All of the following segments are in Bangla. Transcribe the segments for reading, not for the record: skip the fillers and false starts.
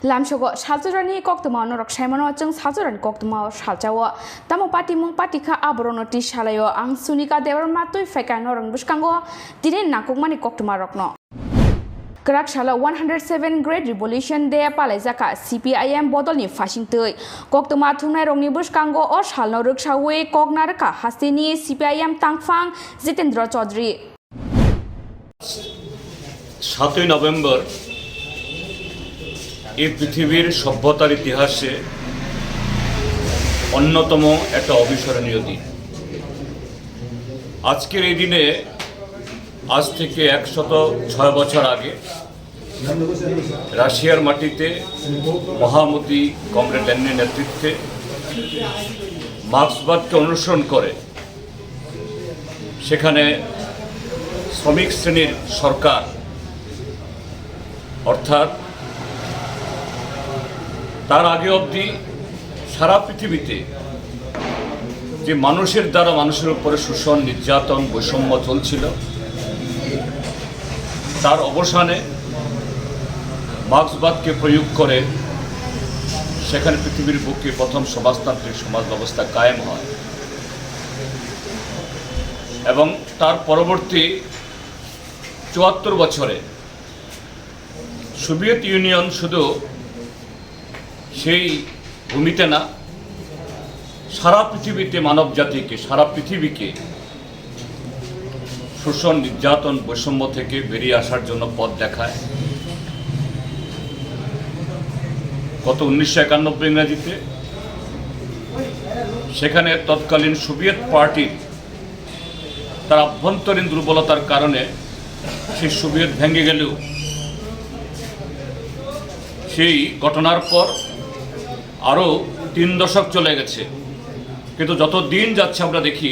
Lamshogo Salsa Jorani Koktwma norok saimono jeung Salsa Jorani Koktwma saljawo tamo pati mung patika abrono ti salayo ang Sunika Debbarma tui feka norong buskango tine nakukmani Koktwma rokno Kerak shala 107 Great Revolution Day palaijaka CPIM bodolni fasingtui Koktwma thungnai rongni buskango o salno ruksawe koknarka hastini CPIM tangfang Jitendra Chaudhary 7 November এই পৃথিবীর সভ্যতার ইতিহাসে অন্যতম একটা অবিস্মরণীয় দিন। আজকের এই দিনে আজ থেকে 106 বছর আগে রাশিয়ার মাটিতে মহামতি কমরেড লেনিনের নেতৃত্বে মার্ক্সবাদকে অনুসরণ করে সেখানে শ্রমিক শ্রেণীর সরকার অর্থাৎ তার আগে অবধি সারা পৃথিবীতে যে মানুষের দ্বারা মানুষের উপরে শোষণ নির্যাতন বৈষম্য চলছিল তার অবসানে মার্ক্সবাদকে প্রয়োগ করে সেখানে পৃথিবীর বুকে প্রথম সমাজতান্ত্রিক সমাজ ব্যবস্থা কায়েম হয় এবং তার পরবর্তী ৭৪ বছরে সোভিয়েত ইউনিয়ন শুধু সেই ভূমিতে না সারা পৃথিবীতে মানব জাতিকে সারা পৃথিবীকে শোষণ নির্যাতন বৈষম্য থেকে বেরিয়ে আসার জন্য পথ দেখায়। গত 1991 ইংরেজিতে সেখানে তৎকালীন সোভিয়েত পার্টির তার আভ্যন্তরীণ দুর্বলতার কারণে সেই সোভিয়েত ভেঙে গেলেও সেই ঘটনার পর আরও 3 দশক চলে গেছে, কিন্তু যত দিন যাচ্ছে আমরা দেখি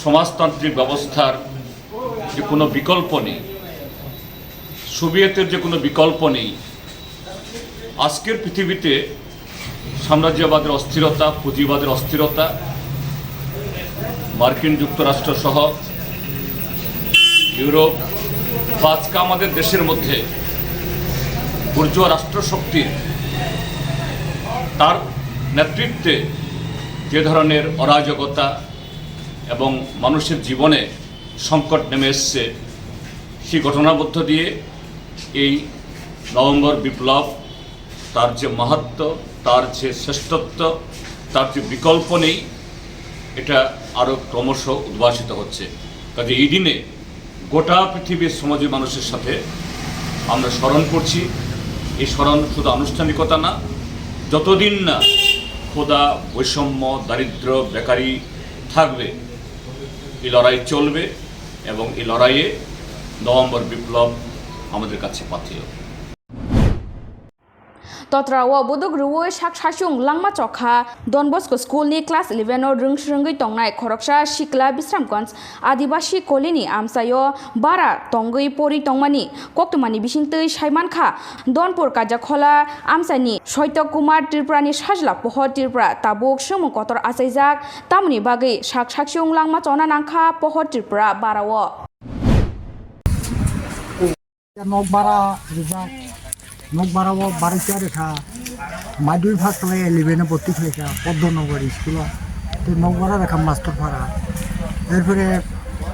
সমাজতান্ত্রিক ব্যবস্থার যে কোনো বিকল্প নেই, সোভিয়েতের যে কোনো বিকল্প নেই। আজকের পৃথিবীতে সাম্রাজ্যবাদের অস্থিরতা, পুঁজিবাদের অস্থিরতা, মার্কিন যুক্তরাষ্ট্র সহ ইউরোপ বা আজকে আমাদের দেশের মধ্যে বুর্জোয়া রাষ্ট্রশক্তির তার নেতৃত্বে যে ধরনের অরাজকতা এবং মানুষের জীবনে সংকট নেমে এসছে সেই ঘটনার মধ্য দিয়ে এই নভেম্বর বিপ্লব তার যে মাহাত্ম্য, তার যে শ্রেষ্ঠত্ব, তার যে বিকল্প নেই, এটা আরও ক্রমশ উদ্ভাসিত হচ্ছে। কাজে এই দিনে গোটা পৃথিবীর সমাজের মানুষের সাথে আমরা স্মরণ করছি। এই স্মরণ শুধু আনুষ্ঠানিকতা না, যতদিন না ক্ষুধা, বৈষম্য, দারিদ্র্য, বেকারি থাকবে এই লড়াই চলবে এবং এই লড়াইয়ে নভেম্বর বিপ্লব আমাদের কাছে পাথেয়। Totrawo bodog ruwe shashung langma chokha Don Bosco School ni class 11 o rungsrungai tongnai khoroksha Shikla Bisramganj Adibashi Kolini amsayo bara tongai pori tongmani Koktwmani bisingtei saimankha Donpur Kajakhola amsani Shoito Kumar Tripurani sajla pohor Tripura tabuk sumu kotor asaijak tamni bagai shashung langma chona nangkha pohor Tripura barawo নকবারাও বাড়িতে রেখা মাদুই ফার্স্ট লাগে 11 ভর্তি হয়েছে পদ্মনগর স্কুল তো নকবারা রেখা মাস্টার ভাড়া এরপরে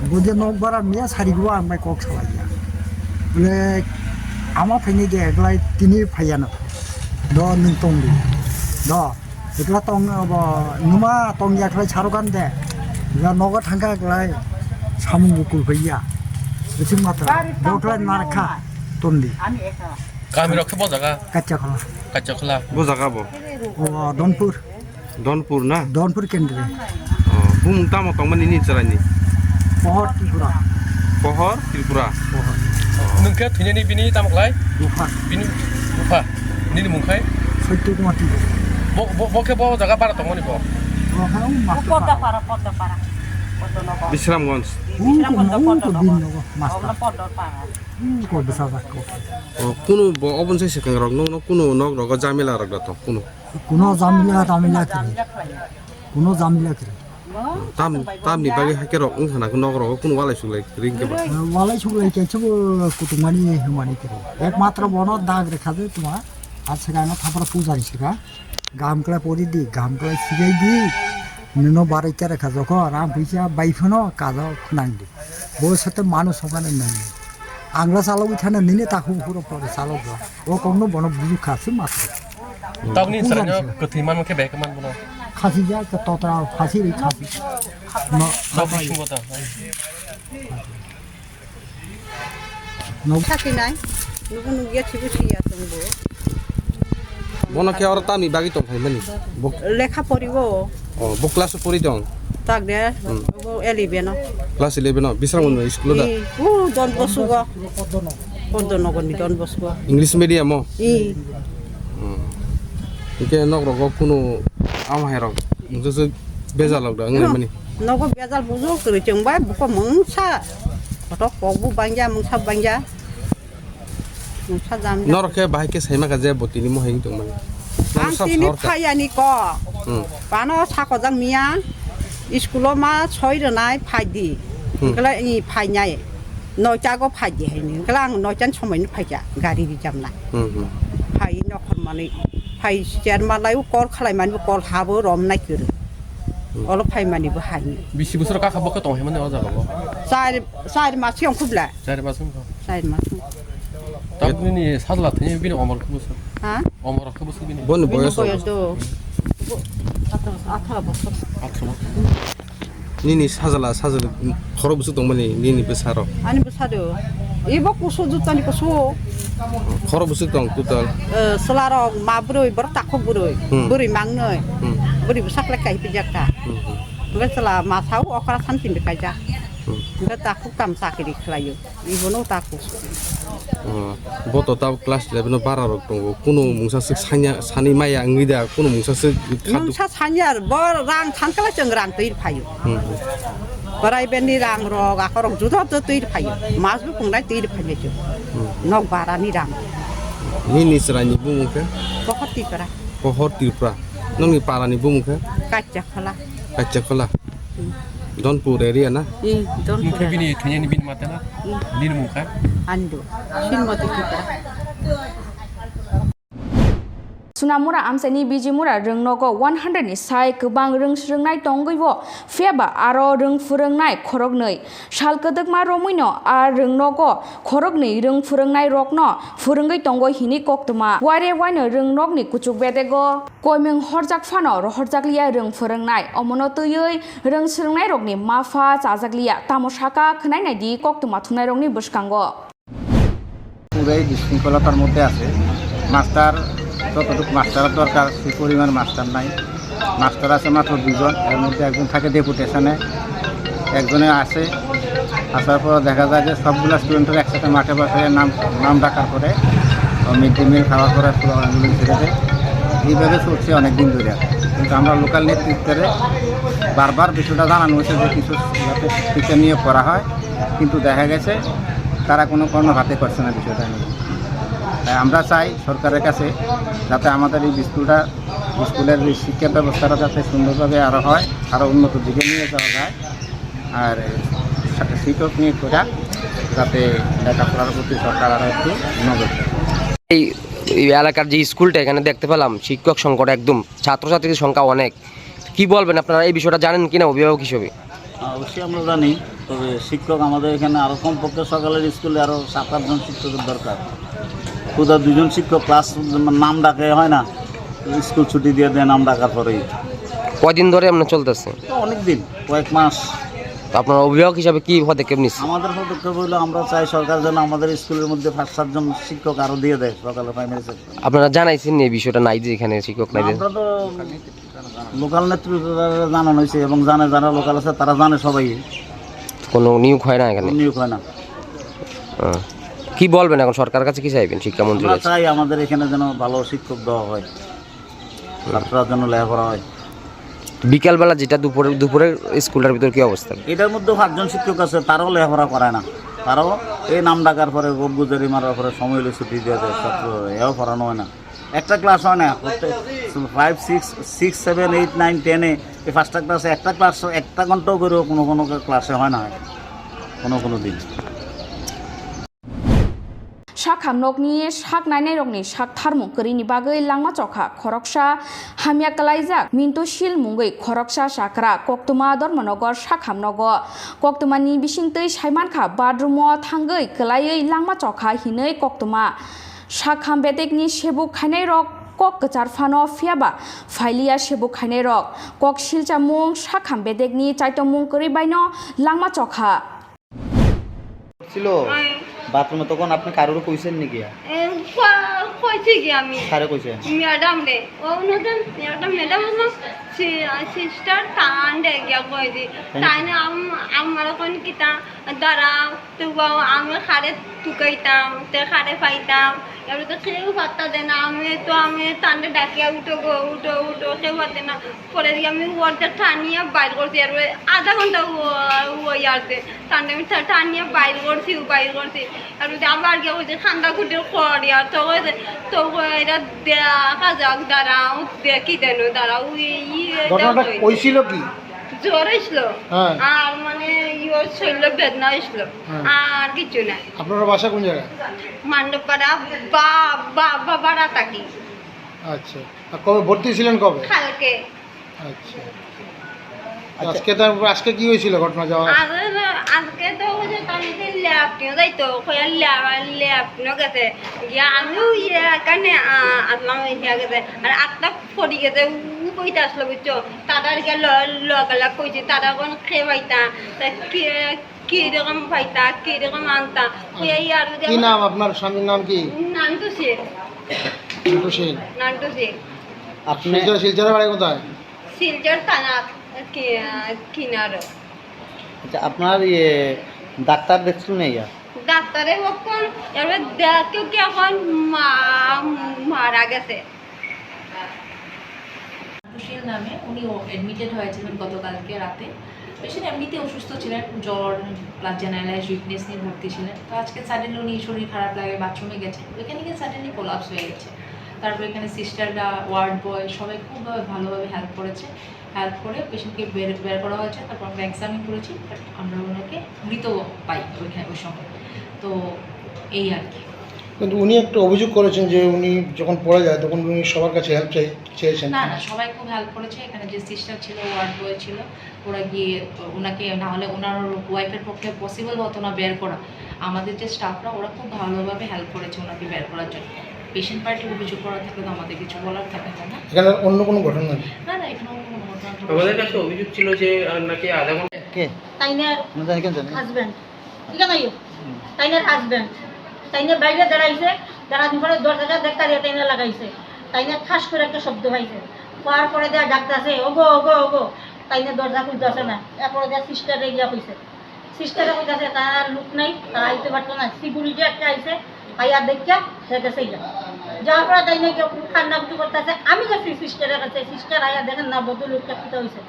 বুঝে নকবারা মেয়ে সারিগুলো আমরা কক সালাইয়া বলে আমার ফাইনি গে এগুলাই তিনি ফাইয়ানো দ নং টংলি দ এগুলা টং নুমা টংয়া খাই ছাড়গান দে নগর থাঙ্কা এগুলাই সামু বুকুল হইয়া বেশি মাত্রা দোকলা নারখা টন্দি Kami rok bo jaga কাঁচা খোলা bo jaga bo Danpur na Danpur কেন্দ্রে bung tamo tongmani ni charani pohor Tripura nungke thunyani bini tamoklai Dufa bini Dufa nini mungkai Shoito Kumar bo ke bo jaga para tongmani bo podda para Bisramganj kuno bo obon sai sekang rok no kuno nok rok jamila rok to kuno কোনো জামিলা টামিলা করে কোনো জামিলা করে Tam ni bagi hakir rok ngana ku nok rok kuno walai sulai ring ke ba. Walai suglai kecubu kutumani humani kiri. Ekmatra bono dag rekha de tuma. Aজ সেখানে থাপড়া পূজা হিসেবে গামকলা পরি দি গামকলা শিখাই দি নিনো বাড়িতে রেখা যখন রাম পয়সা বাইফনো কাজ খুনাং দি বউর সাথে মানুষ ওখানে নাই আংলা চালক উঠানে নিলে তাকে পুরো পরে চালক ও কোনো বন বুঝু খাসি মাত্র Tawni saranya ketiman ke baik keman bono. খাসি যা ততরা ফাঁসি খাসি Tapi sungguh Sakit nai, nunggu dia cipu sia tunggu. Bono ke ora tam ni bagi tong hai mani. Bok Lekha porigo, bok kelas pori dong. tak deh, elibeno. Kelas 11 no bisrang no school da. Don bosugo, kodono goni don bosugo. English medium mo. I, Ike nok rok kuno am hai rok. Musu beza lok da ngai mani. nogo biazal buzu kerjeng bay, buka mengsa, atau kogu bangja, mengsa bangja, mengsa jam. Nor ke bahai ke sai ma ka je botini mo hai tong mani. Antini paya ni ko, pano sako jang mia, iskulo ma choi renai pai di, kalau ini pai nyai, noi jago pai di ini, kalau noi jan cuma ini pai ja, gari di jam lai, pai nok mani, pai Jerman lai ukor kalai mani ukor habo rom nai kiri, kalau pai mani bahai. Bisi besar kah kabok ketong heman ya jago. Saya masih yang kubla, Cari masuk. saya masih. Tapi ini salah tanya bini omor kubus. Hah? Omor kubus bini. Bon boyos. Itu. Atau bosok. Akhirnya. Ni sajala khoro busu tong mani ni besaro. Ani besar tu. Ibu kusu juta ni kusu. Khoro busu tong total. Selarong mabroi bertakuk beroi, beri mangnoi, beri besar lekai pijaka. Enggak selah masau okarasan pindah kaja. Enggak takut tam sakit di kelayu. Ibu no takut. Boto tab kelas 11 no bara rok tong kuno mungsa sik sani maya ngida kuno mungsa sik khadu. Mungsa sanyar berang tangkala cengrang tuir payu. Berai benih rang rok akorong juta tuir payu. Mas bu pungnai tuir payu tu. Nok bara ni rang. Ni serani bu muka. Pokok tipra. Pohor tipra. Nong ni para ni bu muka. Kacak lah. Kaca kala. Don pureri ana. Don Mungkin bini tanya ni bini mata lah. Bini muka. Ando. Shin mati tipra. Sunamura amsani bijimura rungnogo 100 ni sai kubang rungsrungnai tonggoibo feba aro rungfurangnai khorognoi salkadakma romuino ar rungnogo khorognoi rungfurangnai rokno furungai tongo hini koktwma ware waino rungnokni kuchuk bedego koimeng horjak fano rohorjakliya rungfurangnai omono tuyoi rungsrungnai rokni mafa chajakliya tamosaka khnainai di koktwma thunai rokni buskango পুরাই বিশৃঙ্খলতার মধ্যে আছে মাস্টার যতটুকু মাস্টারের দরকার সেই পরিমাণ মাস্টার নাই মাস্টার আছে মাত্র 2 জন এর মধ্যে একজন থাকে ডেপুটেশনে একজনে আসে আসার পর দেখা যায় যে সবগুলো স্টুডেন্টের একসাথে মাঠে বসে নাম ডাকার পরে মিড ডে মিল খাওয়ার পরে পুরো অ্যাম্বুলেন্স ছেড়ে দেয় এইভাবে চলছে অনেক দিন ধরে কিন্তু আমরা লোকাল নেতৃত্বের বারবার বিষয়টা জানানো হয়েছে যে কিছু টিচার নিয়ে করা হয় কিন্তু দেখা গেছে তারা কোনো কর্ণঘাতে করছে না বিষয়টা নিয়ে তাই আমরা চাই সরকারের কাছে যাতে আমাদের এই স্কুলের শিক্ষা ব্যবস্থাটা যাতে সুন্দরভাবে আরও হয় আরও উন্নত দিকে নিয়ে যাওয়া যায় আর শিক্ষক নিয়োগ করা যাতে লেখাপড়ার প্রতি সরকার আরও একটু নজর দেয় এই এলাকার যে স্কুলটা এখানে দেখতে পেলাম শিক্ষক সংকট একদম ছাত্রছাত্রীদের সংখ্যা অনেক কি বলবেন আপনারা এই বিষয়টা জানেন কিনা অভিভাবক হিসেবে অবশ্যই আমরা জানি তবে শিক্ষক আমাদের এখানে আরও কমপক্ষে সকালের স্কুলে আরও 7-8 জন শিক্ষকের দরকার কোথাও 2 জন শিক্ষক ক্লাস নাম ডাকে হয় না স্কুল ছুটি দিয়ে দেয় নাম ডাকার পরেই কয়দিন ধরে আপনার চলতেছে অনেক দিন কয়েক মাস তো আপনার অভিভাবক হিসাবে কি পদক্ষেপ নিচ্ছে আমাদের পদক্ষেপ হলো আমরা চাই সরকার যেন আমাদের স্কুলের মধ্যে 5-7 জন শিক্ষক আরও দিয়ে দেয় সকালে প্রাইমারি সেক্টর আপনারা জানাইছেন এই বিষয়টা নাই যে এখানে শিক্ষক নাই আমরা তো লোকাল নেতৃত্ব জানানো হয়েছে এবং যারা লোকাল আছে তারা জানে সবাই কোনো নিয়োগ হয় না এখানে নিয়োগ হয় না কি বলবেন এখন সরকারের কাছে কি চাইবেন শিক্ষামন্ত্রী আমরা চাই আমাদের এখানে যেন ভালো শিক্ষক দেওয়া হয় ছাত্ররা যেন লেখাপড়া হয় বিকালবেলা যেটা দুপুরের স্কুলটার ভিতর কি অবস্থা এটার মধ্যে 5 জন শিক্ষক আছে তারাও লেখাপড়া করায় না তারাও এই নাম ডাকার পরে গুজারি মারার পরে সময় হলে ছুটি দিয়ে দেয় ছাত্র এও পড়ানো হয় না একটা ক্লাস হয় না 5, 6, 7, 8, 9, 10-এ এই 5টা ক্লাসে একটা ঘন্টাও করেও কোনো ক্লাসে হয় না কোনো দিন। শাক হামনকনি শাক নাইনাই রকনি শাক থারমু করিনি বাগৈ langma chokha khoroksa hamya kalaijak mintoshil mungoi khoroksa sakra koktwma dormanogar শাক হামনগো koktwmani bisingtei saimankha badrumo thangoi kalaioi langma chokha hinoi koktwma শাক হামবেtekni sebuk khainai rok kok kechar phano phiaba phailiya sebuk khainai rok kok silchamung শাক হামবেtekni chaitomung kori baino langma chokha ছিল বাথরুমে তখন আপনি কারোর কইছেন নাকি? কইছি কি আমি কারে কইছেন? ম্যাডাম রে ও নতুন ম্যাডাম সিস্টার টান্ডে গিয়া কইছি তাই না আমার কোন কিতা দাঁড়াও তো আমি খারে টুকাইতাম তে খারে পাইতাম এবার তো কেউ পাত্তা দেয় না আমি টান্ডে ডাকিয়া উঠো কেউ পাতে না পরে দিয়ে আমি ওয়ার্ডটা টানিয়া বাইর করছি আর আধা ঘন্টা ইয়ারতে টান্ডে আমি টানিয়া বাইর করছি আর আবার গিয়ে ওই যে ঠান্ডা খুঁটে করি আর তো এটা দেখা যাক দাঁড়াও দেখি দেন দাঁড়াও কইছিল কি? জ্বর আসল আর মানে ইয়োর শরীর বেদনা আসল আর কিছু না। আপনার বাসা কোন জায়গায়? মান্ডপাড়া বাড়া থাকি। আচ্ছা, কবে ভর্তি ছিলেন কবে? কালকে। আচ্ছা, আজকে কি হয়েছিল ঘটনা? যাওয়া আজকে তো তামিতে ল্যাপটিও যাইতো ল্যাপটিও গেছে গিয়া আমিও এখানে আসলাম গেছে আর আটটা ফরি গেছে কইতে আসলো বুঝছো তাদের গিয়ে লগালাগ কইছে তারা কোন খেয়ে পাইতা কিরকম পাইতা কিরকম আনতা আর কি নাম আপনার স্বামীর নাম কি? নান্টু শেখ। আপনি শিলচরে বাড়ি কোথায়? শিলচর থানা কিনারো। আচ্ছা, আপনার ডাক্তার দেখছিল না? ডাক্তারে কখন এবার কেউ কি এখন মারা গেছে। নামে উনি অ্যাডমিটেড হয়েছিলেন গতকালকে রাতে। পেশেন্ট এমনিতে অসুস্থ ছিলেন, জ্বর প্লাস জেনারেলাইজ উইকনেস নিয়ে ভর্তি ছিলেন। তো আজকে সাডেনলি উনি শরীর খারাপ লাগে বাথরুমে গেছেন, ওইখানে গিয়ে সাডেনলি কোলাপস হয়ে গেছে। তারপর এখানে সিস্টাররা ওয়ার্ড বয় সবাই খুবভাবে ভালোভাবে হেল্প করে পেশেন্টকে বের করা হয়েছে। তারপর আমরা এক্সামিন করেছি, বাট আমরা ওনাকে মৃত পাই ওই সময়। তো এই আর কি। কিন্তু উনি একটা অভিযোগ করেছেন যে উনি যখন পড়ে যায় তখন উনি সবার কাছে হেল্প চেয়েছেন। না, সবাই খুব হেল্প করেছে। এখানে যে সিস্টার ছিল, ওয়ার্ড বয় ছিল, ওরা গিয়ে ওনাকে না হলে ওনার ওয়াইফের পক্ষে পসিবল হতো না বের করা। আমাদের যে স্টাফরা ওরা খুব ভালোভাবে হেল্প করেছে ওনাকে বের করার জন্য। পেশেন্ট পার্টির অভিযোগ করা থাকলে তো আমাদের কিছু বলার থাকে না। এখানে অন্য কোনো ঘটনা নেই? না, এখানে অন্য কোনো ঘটনা। আমাদের কাছে অভিযোগ ছিল যে নাকি আধা ঘন্টা তাইনের হাজব্যান্ড তাইনের হাজব্যান্ড তাইনের বাইরে দাঁড়াইছে, দাঁড়ানোর পরে দরজাটা দেখা দিয়ে তাইনে লাগাইছে। তাইনে ঠাস করে একটা শব্দ পাইছে, পাওয়ার পরে দেওয়া ডাক্তারছে ওগো ওগো ওগো। তাইনে দরজা খুলতে আসে না। এরপরে দেওয়া সিস্টারে গিয়া কইছে, সিস্টারে কইতাছে তার লোক নাই, তারা আইতে পারতো না। সিকিউরিটি একটা আইছে, আইয়া দেখা সে গেছে যাওয়ার পরে তাইনে কেউ কান্নাকুটি করতেছে। আমি গেছি সিস্টারের কাছে, সিস্টার আইয়া দেখেন না বদল লোকটা কিতে হয়েছে।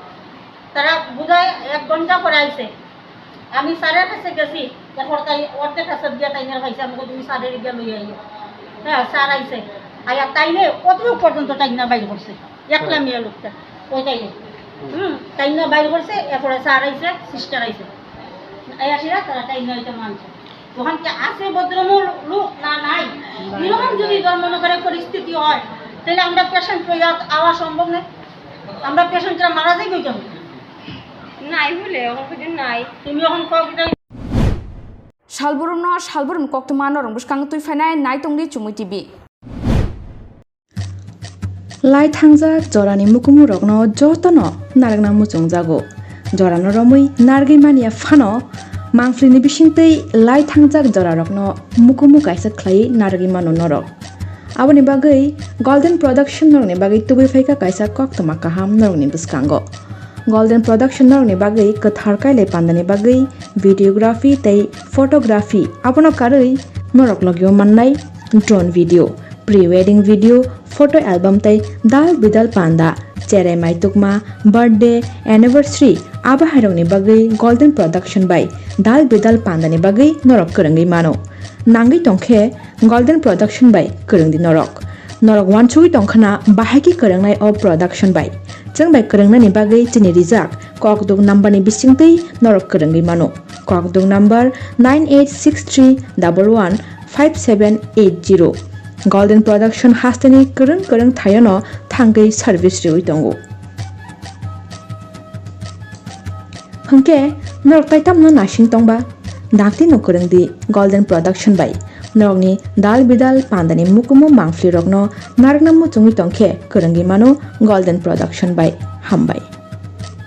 তারা বোধহয় 1 ঘন্টা পরে আইছে। আমি স্যারের কাছে গেছি, তারপর তাই অর্ধেক কাছে গিয়া তাইনের খাইছে। আমাকে তুমি স্যারের গিয়া লইয়া আইও। হ্যাঁ, স্যার আইছে, আইয়া তাইনে কতটুকু পর্যন্ত টাইনা বাইর করছে, একলা মেয়ে লোকটা ওই তাইনে টাইনা বাইর করছে। এরপরে স্যার আইছে, সিস্টার আইছে, আইয়াসিরা তারা টাইনা ওইটা মানছে। ওখান থেকে আছে ভদ্রমূল লোক না নাই। এরকম যদি ধর্মনগরের পরিস্থিতি হয় তাহলে আমরা পেশেন্ট লইয়া আওয়া সম্ভব নয়। আমরা পেশেন্টরা মারা যাইব কেন? নাই বলে ওখানে নাই। তুমি এখন কবিতা শালবরুম koktwma norong buskang tui phainai naitongni CHUMUI TV. Lai thangjak jorani mukumu rokno jotono naragna muchung jago. Jorano romui nargei mania phano mangflini bisingtei lai thangjak jora rokno mukumu kaisa khlai nargei mano norok. Aboni bagui Golden Production norni bagui tubui phaika kaisa koktwma kaham norni buskango. Golden Production norni bagui kathar kailai pandani bagui videography tei photography abono karui norok logio mannai drone video, pre-wedding video, photo album tei dal bidal panda, cherai maitukma, birthday, anniversary aba hairokni bagui Golden Production by dal bidal pandani bagui norok korongui mano. Nangai tongkhe Golden Production by korongdi norok. norok wanchui tongkhana bahaki korangnai o production bai jeng bai korangnani bagai chini rijak kokduk number ni bisingtei norok korangi mano kokduk number 9863115780 golden production hastani korang thayano thangai service riwi tongo hangke norok taitamno nasing tongba dakti no korangdi golden production bai norokni dal bidal pandani mukumu mangfli rokno nargna mu chungi tongkhe korangi mano golden production bai hambai